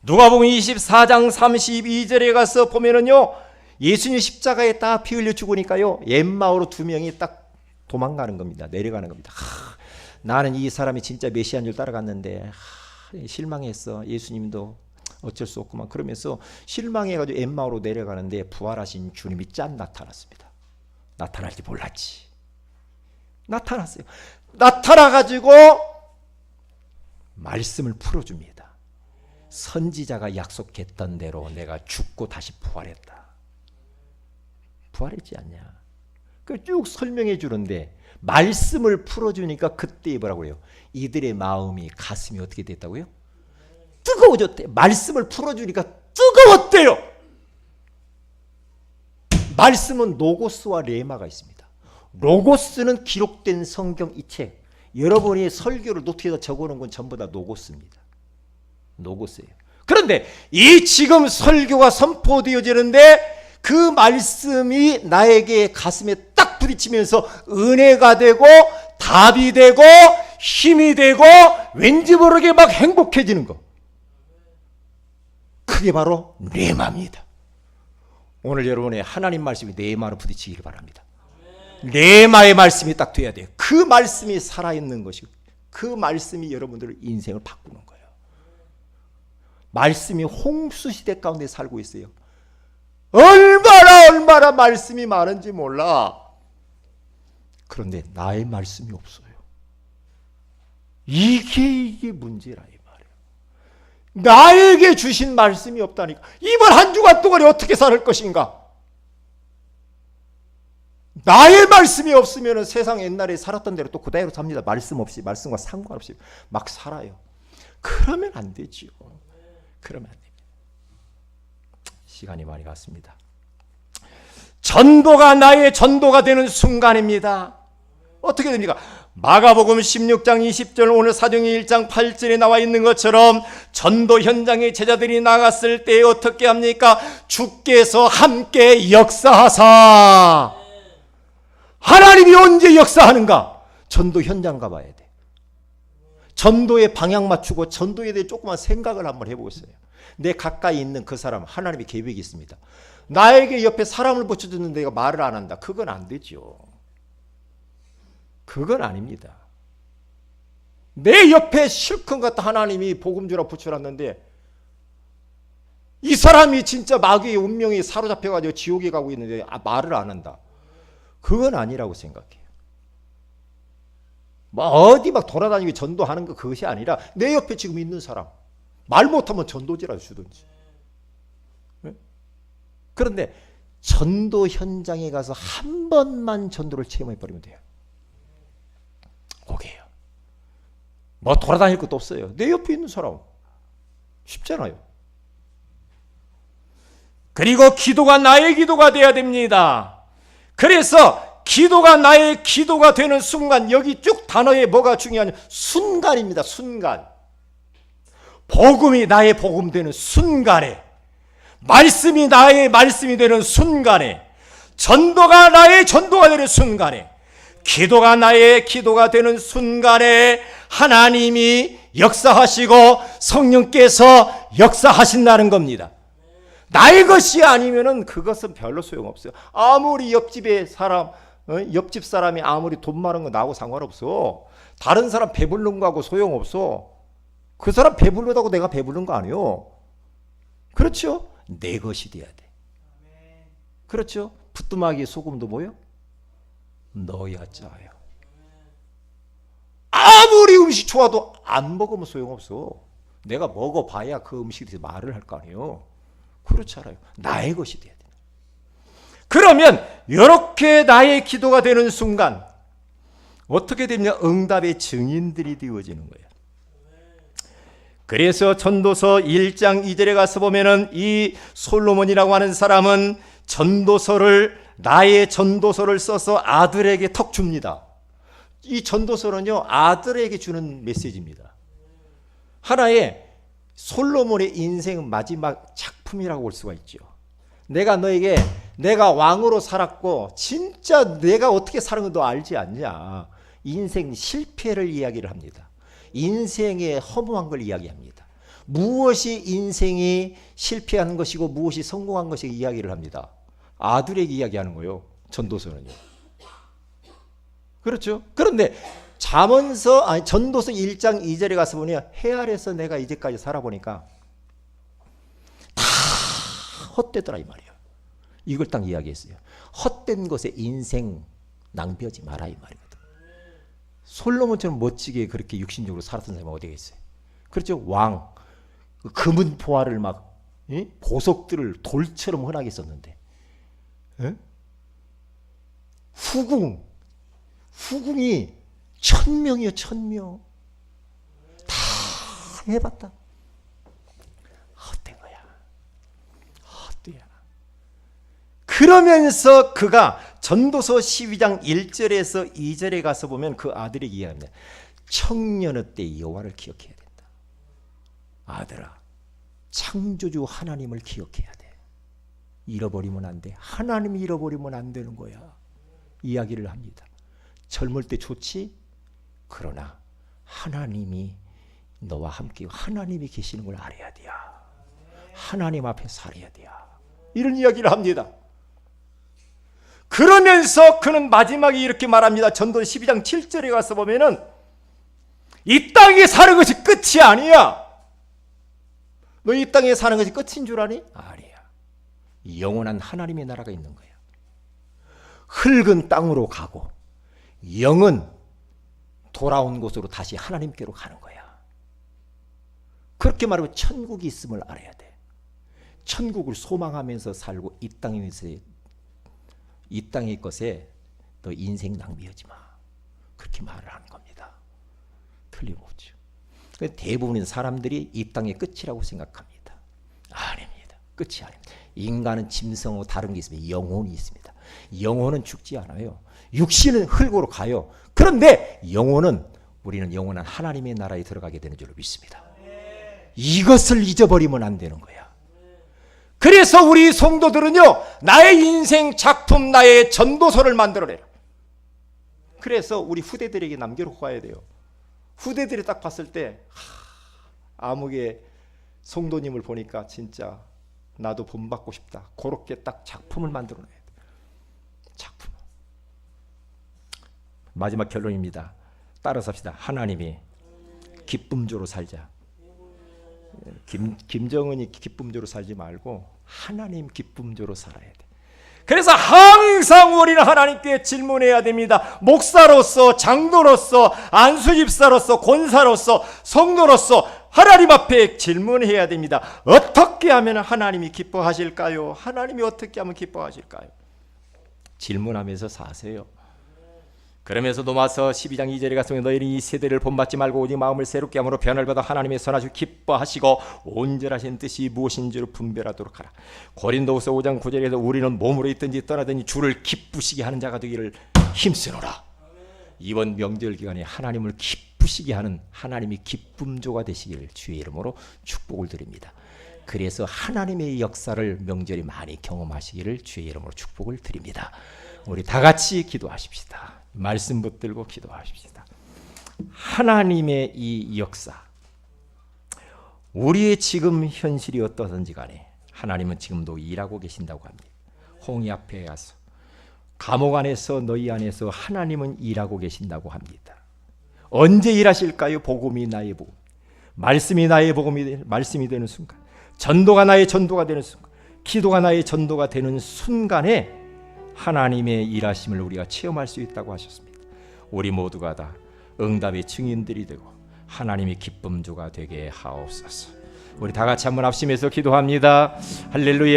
[SPEAKER 2] 누가복음 24장 32절에 가서 보면은요,
[SPEAKER 1] 예수님 십자가에 딱 피 흘려 죽으니까요, 엠마오로 두 명이 딱 도망가는 겁니다. 내려가는 겁니다. 나는 이 사람이 진짜 메시아인 줄 따라갔는데 실망했어. 예수님도 어쩔 수 없구만. 그러면서 실망해가지고 엠마오로 내려가는데 부활하신 주님이 짠 나타났습니다. 나타날지 몰랐지. 나타났어요. 나타나가지고 말씀을 풀어줍니다. 선지자가 약속했던 대로 내가 죽고 다시 부활했다. 부활했지 않냐? 그 쭉 설명해 주는데 말씀을 풀어주니까 그때 뭐라고 해요? 이들의 마음이 가슴이 어떻게 됐다고요? 뜨거워졌대. 말씀을 풀어주니까 뜨거웠대요. 말씀은 로고스와 레마가 있습니다. 로고스는 기록된 성경 이 책. 여러분이 설교를 노트에다 적어놓은 건 전부 다 로고스입니다. 로고스예요. 그런데 이 지금 설교가 선포되어지는데 그 말씀이 나에게 가슴에 딱 부딪히면서 은혜가 되고 답이 되고 힘이 되고 왠지 모르게 막 행복해지는 거. 그게 바로 레마입니다. 오늘 여러분의 하나님 말씀이 레마로 부딪히기를 바랍니다. 레마의 말씀이 딱 돼야 돼요. 그 말씀이 살아있는 것이고 그 말씀이 여러분들의 인생을 바꾸는 거예요. 말씀이 홍수시대 가운데 살고 있어요. 얼마나 말씀이 많은지 몰라. 그런데 나의 말씀이 없어요. 이게 문제라 이 말이에요. 나에게 주신 말씀이 없다니까. 이번 한 주간 동안에 어떻게 살 것인가? 나의 말씀이 없으면 세상 옛날에 살았던 대로 또 그대로 삽니다. 말씀 없이, 말씀과 상관없이 막 살아요. 그러면 안 되지요. 그러면 안 됩니다. 시간이 많이 갔습니다. 전도가 나의 전도가 되는 순간입니다. 어떻게 됩니까? 마가복음 16장 20절 오늘 사도행전 1장 8절에 나와 있는 것처럼 전도 현장에 제자들이 나갔을 때 어떻게 합니까? 주께서 함께 역사하사. 하나님이 언제 역사하는가? 전도 현장 가봐야 돼. 전도에 방향 맞추고 전도에 대해 조그만 생각을 한번 해보겠어요. 내 가까이 있는 그 사람 하나님의 계획이 있습니다. 나에게 옆에 사람을 붙여주는데 내가 말을 안 한다. 그건 안 되죠. 그건 아닙니다. 내 옆에 실컷 갖다 하나님이 복음 주라 붙여놨는데 이 사람이 진짜 마귀의 운명이 사로잡혀가지고 지옥에 가고 있는데 말을 안 한다. 그건 아니라고 생각해요. 뭐 어디 막 돌아다니고 전도하는 거 그것이 아니라 내 옆에 지금 있는 사람 말 못하면 전도지라 주든지. 네? 그런데 전도 현장에 가서 한 번만 전도를 체험해버리면 돼요. 거기에요. 뭐 돌아다닐 것도 없어요. 내 옆에 있는 사람 쉽잖아요. 그리고 기도가 나의 기도가 돼야 됩니다. 그래서 기도가 나의 기도가 되는 순간, 여기 쭉 단어에 뭐가 중요하냐? 순간입니다. 순간. 복음이 나의 복음 되는 순간에, 말씀이 나의 말씀이 되는 순간에, 전도가 나의 전도가 되는 순간에, 기도가 나의 기도가 되는 순간에 하나님이 역사하시고 성령께서 역사하신다는 겁니다. 나의 것이 아니면은 그것은 별로 소용없어요. 아무리 옆집의 사람, 옆집 사람이 아무리 돈 많은 거 나하고 상관없어. 다른 사람 배부른 거하고 소용없어. 그 사람 배부르다고 내가 배부른 거 아니에요. 그렇죠? 내 것이 돼야 돼. 그렇죠? 부뚜막이 소금도 뭐요? 넣어야 짜요. 아무리 음식 좋아도 안 먹으면 소용없어. 내가 먹어봐야 그 음식에 대해서 말을 할 거 아니에요. 그렇지 않아요. 나의 것이 돼야 돼. 그러면 이렇게 나의 기도가 되는 순간 어떻게 되냐? 응답의 증인들이 되어지는 거예요. 그래서 전도서 1장 2절에 가서 보면은 이 솔로몬이라고 하는 사람은 나의 전도서를 써서 아들에게 턱 줍니다. 이 전도서는요, 아들에게 주는 메시지입니다. 하나의 솔로몬의 인생 마지막 작품이라고 볼 수가 있죠. 내가 왕으로 살았고 진짜 내가 어떻게 사는 건 너 알지 않냐. 인생 실패를 이야기를 합니다. 인생의 허무한 걸 이야기합니다. 무엇이 인생이 실패한 것이고 무엇이 성공한 것이 이야기를 합니다. 아들에게 이야기하는 거예요. 전도서는요. 그렇죠? 그런데 전도서 1장 2절에 가서 보니 해 아래서 내가 이제까지 살아보니까 다 헛되더라 이 말이에요. 이걸 딱 이야기했어요. 헛된 것에 인생 낭비하지 마라 이 말이거든. 솔로몬처럼 멋지게 그렇게 육신적으로 살았던 사람이 어디가 있어요? 그렇죠? 왕, 금은 보화를 막 보석들을 돌처럼 흔하게 썼는데 후궁이 1000명이요, 1000명. 다 해봤다. 헛된 거야. 헛되야. 그러면서 그가 전도서 12장 1절에서 2절에 가서 보면 그 아들이 이야기합니다. 청년의 때 여호와를 기억해야 된다. 아들아, 창조주 하나님을 기억해야 돼. 잃어버리면 안 돼. 하나님이 잃어버리면 안 되는 거야. 이야기를 합니다. 젊을 때 좋지? 그러나 하나님이 너와 함께 하나님이 계시는 걸 알아야 돼. 하나님 앞에 살아야 돼. 이런 이야기를 합니다. 그러면서 그는 마지막에 이렇게 말합니다. 전도서 12장 7절에 가서 보면은 이 땅에 사는 것이 끝이 아니야. 너 이 땅에 사는 것이 끝인 줄 아니? 아니야. 영원한 하나님의 나라가 있는 거야. 흙은 땅으로 가고 영은 돌아온 곳으로 다시 하나님께로 가는 거야. 그렇게 말하면 천국이 있음을 알아야 돼. 천국을 소망하면서 살고 이 땅의 것에 너 인생 낭비하지 마. 그렇게 말을 하는 겁니다. 틀림없죠. 대부분의 사람들이 이 땅의 끝이라고 생각합니다. 아닙니다. 끝이 아닙니다. 인간은 짐승하고 다른 게 있습니다. 영혼이 있습니다. 영혼은 죽지 않아요. 육신은 흙으로 가요. 그런데 우리는 영원한 하나님의 나라에 들어가게 되는 줄로 믿습니다. 이것을 잊어버리면 안 되는 거야. 그래서 우리 성도들은요, 나의 인생 작품, 나의 전도서를 만들어내라. 그래서 우리 후대들에게 남겨놓고 가야 돼요. 후대들이 딱 봤을 때 아무개 성도님을 보니까 진짜 나도 본받고 싶다. 그렇게 딱 작품을 만들어내야 돼. 작품. 마지막 결론입니다. 따라서 합시다. 하나님이 기쁨조로 살자. 김정은이 기쁨조로 살지 말고 하나님 기쁨조로 살아야 돼. 그래서 항상 우리는 하나님께 질문해야 됩니다. 목사로서, 장로로서, 안수집사로서, 권사로서, 성도로서 하나님 앞에 질문해야 됩니다. 어떻게 하면 하나님이 기뻐하실까요? 하나님이 어떻게 하면 기뻐하실까요? 질문하면서 사세요. 그러면서 로마서 12장 2절에 가서 너희는 이 세대를 본받지 말고 오직 마음을 새롭게 함으로 변화를 받아 하나님의 선하시고 기뻐하시고 온전하신 뜻이 무엇인지를 분별하도록 하라. 고린도후서 5장 9절에서 우리는 몸으로 있든지 떠나든지 주를 기쁘시게 하는 자가 되기를 힘쓰노라. 이번 명절 기간에 하나님을 기쁘시게 하는 하나님이 기쁨조가 되시기를 주의 이름으로 축복을 드립니다. 그래서 하나님의 역사를 명절에 많이 경험하시기를 주의 이름으로 축복을 드립니다. 우리 다 같이 기도하십시다. 말씀 붙들고 기도하십시다. 하나님의 이 역사, 우리의 지금 현실이 어떠든지 간에 하나님은 지금도 일하고 계신다고 합니다. 홍해 앞에 가서 감옥 안에서 너희 안에서 하나님은 일하고 계신다고 합니다. 언제 일하실까요? 복음이 나의 복음, 말씀이 나의 말씀이 되는 순간, 전도가 나의 전도가 되는 순간, 기도가 나의 전도가 되는 순간에 하나님의 일하심을 우리가 체험할 수 있다고 하셨습니다. 우리 모두가 다 응답의 증인들이 되고 하나님의 기쁨조가 되게 하옵소서. 우리 다 같이 한번 합심해서 기도합니다. 할렐루야.